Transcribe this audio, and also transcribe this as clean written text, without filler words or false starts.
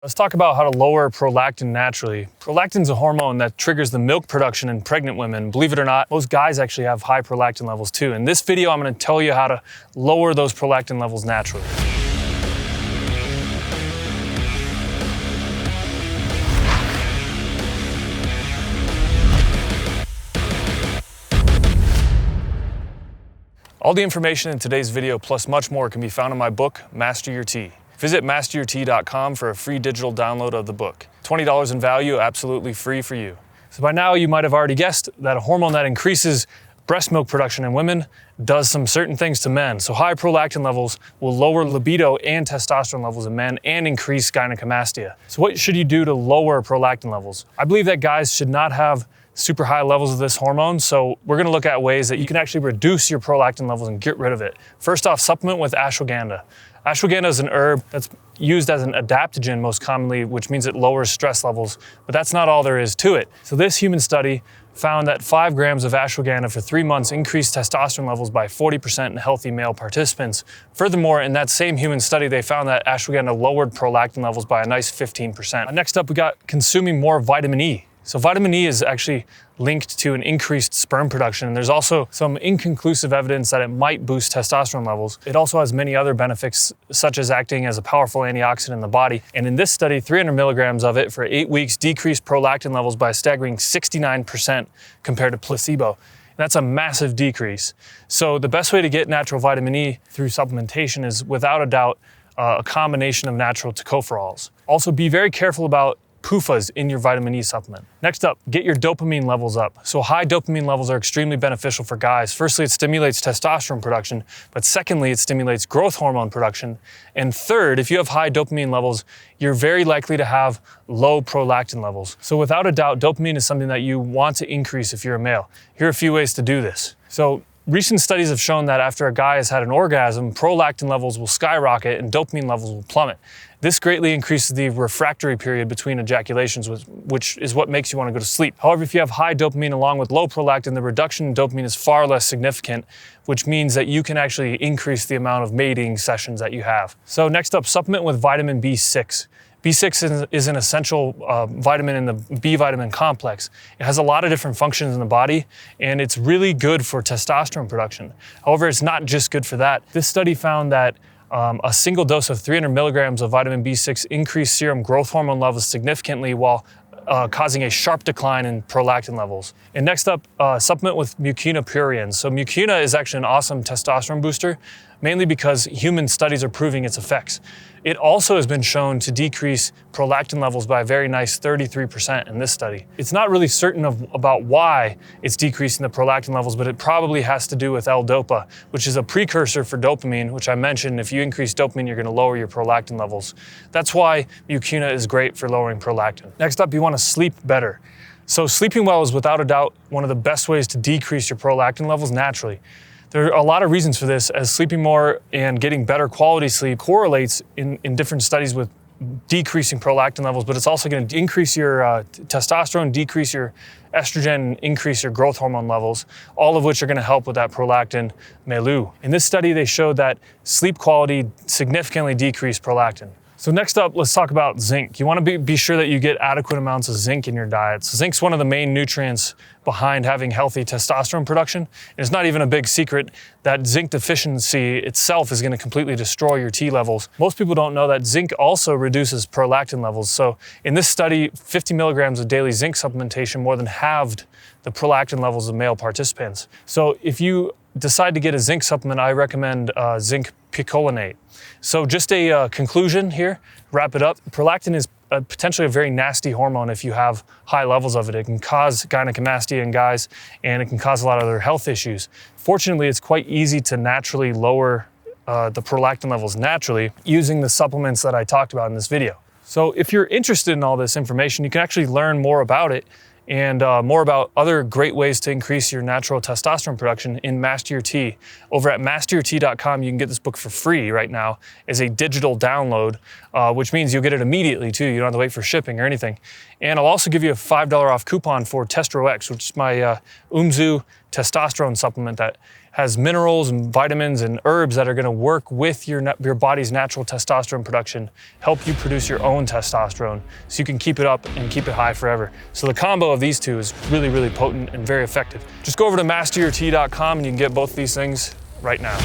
Let's talk about how to lower prolactin naturally. Prolactin is a hormone that triggers the milk production in pregnant women. Believe it or not, most guys actually have high prolactin levels too. In this video, I'm going to tell you how to lower those prolactin levels naturally. All the information in today's video, plus much more, can be found in my book, Master Your Tea. Visit masteryourtea.com for a free digital download of the book. $20 in value, absolutely free for you. So by now you might have already guessed that a hormone that increases breast milk production in women does some certain things to men. So high prolactin levels will lower libido and testosterone levels in men and increase gynecomastia. So what should you do to lower prolactin levels? I believe that guys should not have super high levels of this hormone, so we're going to look at ways that you can actually reduce your prolactin levels and get rid of it. First off, supplement with ashwagandha. Ashwagandha is an herb that's used as an adaptogen most commonly, which means it lowers stress levels, but that's not all there is to it. So this human study found that 5 grams of ashwagandha for 3 months increased testosterone levels by 40% in healthy male participants. Furthermore, in that same human study, they found that ashwagandha lowered prolactin levels by a nice 15%. Next up, we got consuming more vitamin E. So vitamin E is actually linked to an increased sperm production, and there's also some inconclusive evidence that it might boost testosterone levels. It also has many other benefits, such as acting as a powerful antioxidant in the body. And in this study, 300 milligrams of it for 8 weeks decreased prolactin levels by a staggering 69% compared to placebo. And that's a massive decrease. So the best way to get natural vitamin E through supplementation is, without a doubt, a combination of natural tocopherols. Also, be very careful about PUFAs in your vitamin E supplement. Next up, get your dopamine levels up. So high dopamine levels are extremely beneficial for guys. Firstly, it stimulates testosterone production, but secondly, it stimulates growth hormone production. And third, if you have high dopamine levels, you're very likely to have low prolactin levels. So without a doubt, dopamine is something that you want to increase if you're a male. Here are a few ways to do this. So recent studies have shown that after a guy has had an orgasm, prolactin levels will skyrocket and dopamine levels will plummet. This greatly increases the refractory period between ejaculations, which is what makes you want to go to sleep. However, if you have high dopamine along with low prolactin, the reduction in dopamine is far less significant, which means that you can actually increase the amount of mating sessions that you have. So next up, supplement with vitamin B6. B6 is an essential vitamin in the B vitamin complex. It has a lot of different functions in the body, and it's really good for testosterone production. However, it's not just good for that. This study found that a single dose of 300 milligrams of vitamin B6 increased serum growth hormone levels significantly while causing a sharp decline in prolactin levels. And next up, supplement with Mucuna pruriens. So Mucuna is actually an awesome testosterone booster, mainly because human studies are proving its effects. It also has been shown to decrease prolactin levels by a very nice 33% in this study. It's not really certain about why it's decreasing the prolactin levels, but it probably has to do with L-DOPA, which is a precursor for dopamine, which I mentioned. If you increase dopamine, you're going to lower your prolactin levels. That's why Mucuna is great for lowering prolactin. Next up, you want to sleep better. So sleeping well is without a doubt one of the best ways to decrease your prolactin levels naturally. There are a lot of reasons for this, as sleeping more and getting better quality sleep correlates in different studies with decreasing prolactin levels, but it's also going to increase your testosterone, decrease your estrogen, increase your growth hormone levels, all of which are going to help with that prolactin milieu. In this study, they showed that sleep quality significantly decreased prolactin. So next up, let's talk about zinc. You want to be sure that you get adequate amounts of zinc in your diet. So zinc's one of the main nutrients behind having healthy testosterone production. And it's not even a big secret that zinc deficiency itself is going to completely destroy your T levels. Most people don't know that zinc also reduces prolactin levels. So in this study, 50 milligrams of daily zinc supplementation more than halved the prolactin levels of male participants. So if you decide to get a zinc supplement, I recommend zinc picolinate. So just a conclusion here, wrap it up. Prolactin is potentially a very nasty hormone if you have high levels of it. It can cause gynecomastia in guys, and it can cause a lot of other health issues. Fortunately, it's quite easy to naturally lower the prolactin levels naturally using the supplements that I talked about in this video. So if you're interested in all this information, you can actually learn more about it and more about other great ways to increase your natural testosterone production in Master Your Tea. Over at masteryourtea.com, you can get this book for free right now as a digital download, which means you'll get it immediately too. You don't have to wait for shipping or anything. And I'll also give you a $5 off coupon for Testro X, which is my Umzu testosterone supplement that has minerals and vitamins and herbs that are gonna work with your body's natural testosterone production, help you produce your own testosterone so you can keep it up and keep it high forever. So the combo of these two is really, really potent and very effective. Just go over to masteryourt.com and you can get both these things right now.